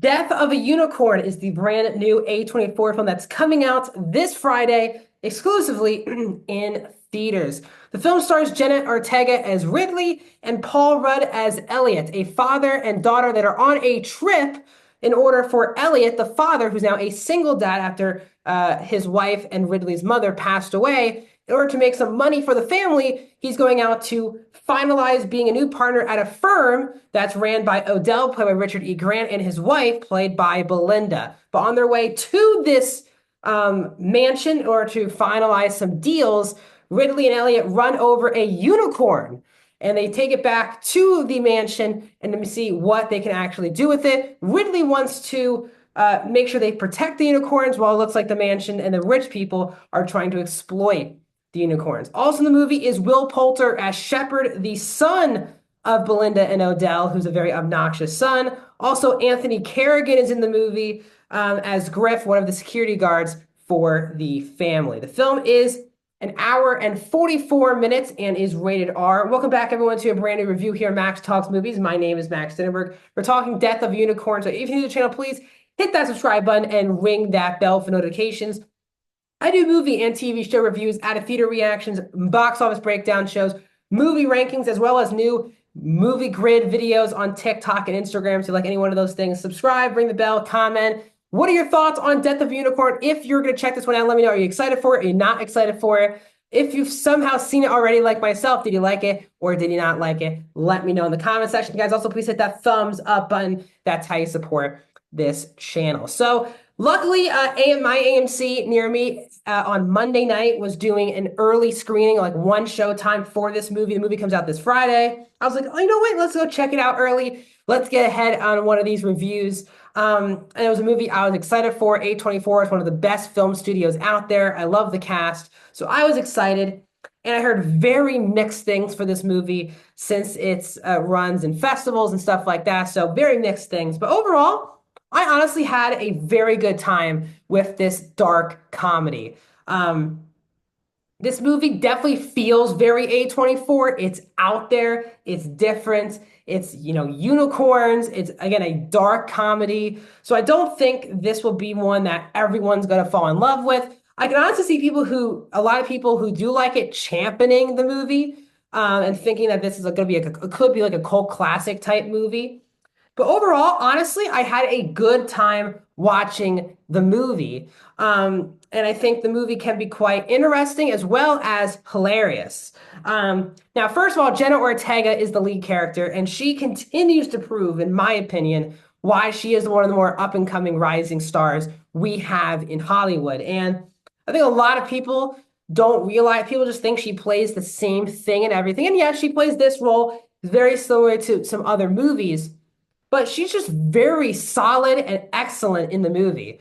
Death of a Unicorn is the brand new A24 film that's coming out this Friday exclusively in theaters. The film stars Jenna Ortega as Ridley and Paul Rudd as Elliot, a father and daughter that are on a trip in order for Elliot, the father, who's now a single dad after his wife and Ridley's mother passed away. In order to make some money for the family, he's going out to finalize being a new partner at a firm that's ran by Odell, played by Richard E. Grant, and his wife, played by Belinda. But on their way to this mansion in order to finalize some deals, Ridley and Elliot run over a unicorn and they take it back to the mansion and to see what they can actually do with it. Ridley wants to make sure they protect the unicorns while it looks like the mansion and the rich people are trying to exploit the unicorns. Also in the movie is Will Poulter as Shepard, the son of Belinda and Odell, who's a very obnoxious son. Also, Anthony Carrigan is in the movie as Griff, one of the security guards for the family. The film is an hour and 44 minutes and is rated R. Welcome back, everyone, to a brand new review here on Max Talks Movies. My name is Max Dinenberg. We're talking Death of a Unicorn. So if you're new to the channel, please hit that subscribe button and ring that bell for notifications. I do movie and TV show reviews, out of theater reactions, box office breakdown shows, movie rankings, as well as new movie grid videos on TikTok and Instagram. So, like any one of those things, subscribe, ring the bell, comment. What are your thoughts on Death of a Unicorn? If you're going to check this one out, let me know. Are you excited for it? Are you not excited for it? If you've somehow seen it already, like myself, did you like it or did you not like it? Let me know in the comment section. Guys, also please hit that thumbs up button. That's how you support this channel. So, luckily, my AMC near me on Monday night was doing an early screening, like one show time for this movie. The movie comes out this Friday. I was like, oh, wait, let's go check it out early. Let's get ahead on one of these reviews. And it was a movie I was excited for. A24 is one of the best film studios out there. I love the cast. So I was excited. And I heard very mixed things for this movie since it's runs in festivals and stuff like that. So very mixed things. But overall, I honestly had a very good time with this dark comedy. This movie definitely feels very A24. It's out there, it's different, it's, unicorns, it's again a dark comedy. So I don't think this will be one that everyone's gonna fall in love with. I can honestly see a lot of people who do like it championing the movie, and thinking that this is going to be could be like a cult classic type movie. But overall, honestly, I had a good time watching the movie. And I think the movie can be quite interesting as well as hilarious. Now, first of all, Jenna Ortega is the lead character, and she continues to prove, in my opinion, why she is one of the more up and coming rising stars we have in Hollywood. And I think a lot of people don't realize, people just think she plays the same thing and everything. And yes, she plays this role very similar to some other movies, but she's just very solid and excellent in the movie.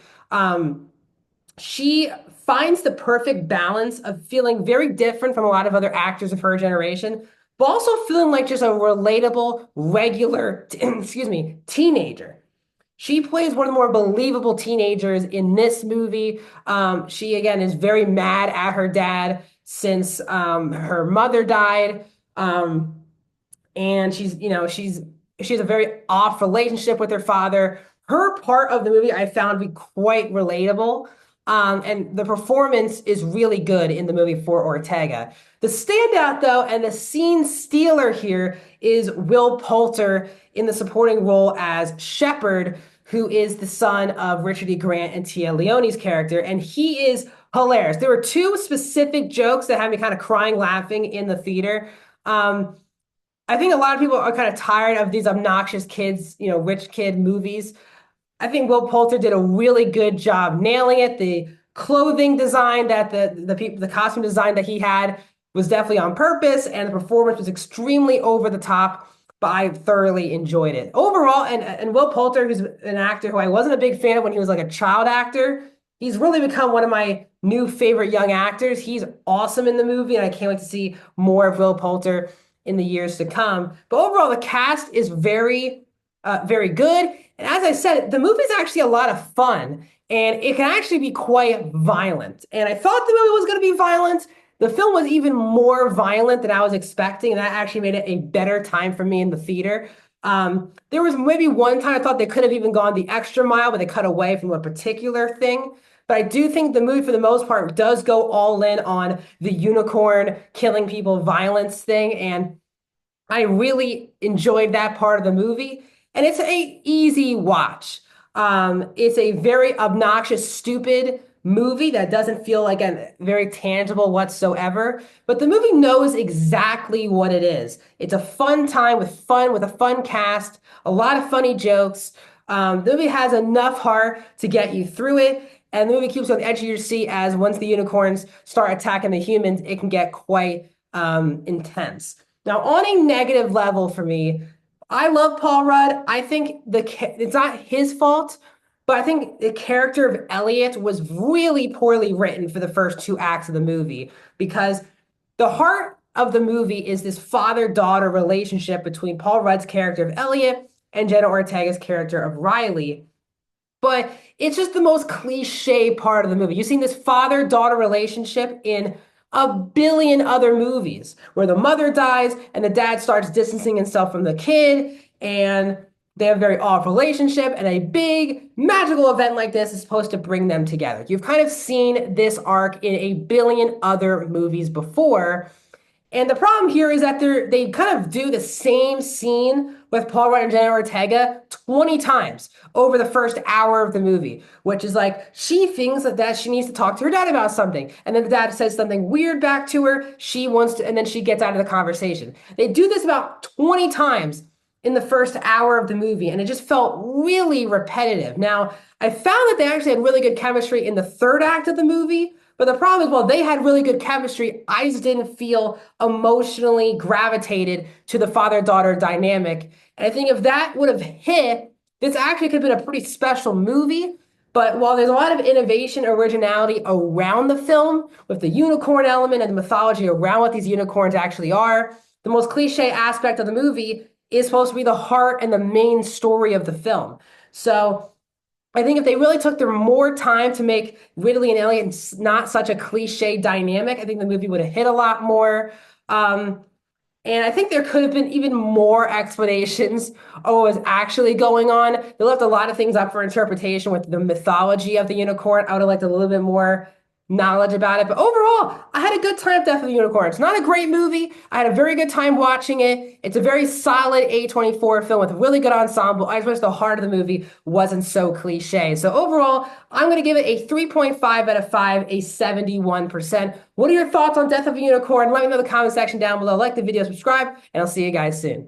She finds the perfect balance of feeling very different from a lot of other actors of her generation, but also feeling like just a relatable, regular, excuse me, teenager. She plays one of the more believable teenagers in this movie. She, again, is very mad at her dad since her mother died. And she has a very off relationship with her father. Her part of the movie I found to be quite relatable. And the performance is really good in the movie for Ortega. The standout, though, and the scene stealer here is Will Poulter in the supporting role as Shepard, who is the son of Richard E. Grant and Tia Leone's character. And he is hilarious. There were two specific jokes that had me kind of crying laughing in the theater. I think a lot of people are kind of tired of these obnoxious kids, rich kid movies. I think Will Poulter did a really good job nailing it. The clothing design that the costume design that he had was definitely on purpose, and the performance was extremely over the top, but I thoroughly enjoyed it. Overall, and Will Poulter, who's an actor who I wasn't a big fan of when he was like a child actor, he's really become one of my new favorite young actors. He's awesome in the movie, and I can't wait to see more of Will Poulter in the years to come. But overall, the cast is very, very good. And as I said, the movie is actually a lot of fun, and it can actually be quite violent. And I thought the movie was going to be violent. The film was even more violent than I was expecting, and that actually made it a better time for me in the theater. There was maybe one time I thought they could have even gone the extra mile, but they cut away from a particular thing. But I do think the movie, for the most part, does go all in on the unicorn killing people violence thing. And I really enjoyed that part of the movie. And it's a easy watch. It's a very obnoxious, stupid movie that doesn't feel like a very tangible whatsoever. But the movie knows exactly what it is. It's a fun time with a fun cast, a lot of funny jokes. The movie has enough heart to get you through it. And the movie keeps you on the edge of your seat as once the unicorns start attacking the humans, it can get quite intense. Now, on a negative level for me, I love Paul Rudd. I think it's not his fault, but I think the character of Elliot was really poorly written for the first two acts of the movie because the heart of the movie is this father-daughter relationship between Paul Rudd's character of Elliot and Jenna Ortega's character of Riley. But it's just the most cliche part of the movie. You've seen this father-daughter relationship in a billion other movies where the mother dies and the dad starts distancing himself from the kid and they have a very off relationship and a big magical event like this is supposed to bring them together. You've kind of seen this arc in a billion other movies before. And the problem here is that they kind of do the same scene with Paul Rudd and Jenna Ortega 20 times over the first hour of the movie, which is like she thinks that she needs to talk to her dad about something. And then the dad says something weird back to her. She wants to, and then she gets out of the conversation. They do this about 20 times in the first hour of the movie, and it just felt really repetitive. Now, I found that they actually had really good chemistry in the third act of the movie. But the problem is, while they had really good chemistry, I just didn't feel emotionally gravitated to the father-daughter dynamic. And I think if that would have hit, this actually could have been a pretty special movie. But while there's a lot of innovation, originality around the film, with the unicorn element and the mythology around what these unicorns actually are, the most cliche aspect of the movie is supposed to be the heart and the main story of the film. So I think if they really took their more time to make Ridley and Elliot not such a cliche dynamic, I think the movie would have hit a lot more. And I think there could have been even more explanations of what was actually going on. They left a lot of things up for interpretation with the mythology of the unicorn. I would have liked a little bit more knowledge about it. But overall, I had a good time with Death of the Unicorn. It's not a great movie. I had a very good time watching it. It's a very solid A24 film with a really good ensemble. I just wish the heart of the movie wasn't so cliche. So overall, I'm going to give it a 3.5 out of 5, a 71%. What are your thoughts on Death of a Unicorn? Let me know in the comment section down below. Like the video, subscribe, and I'll see you guys soon.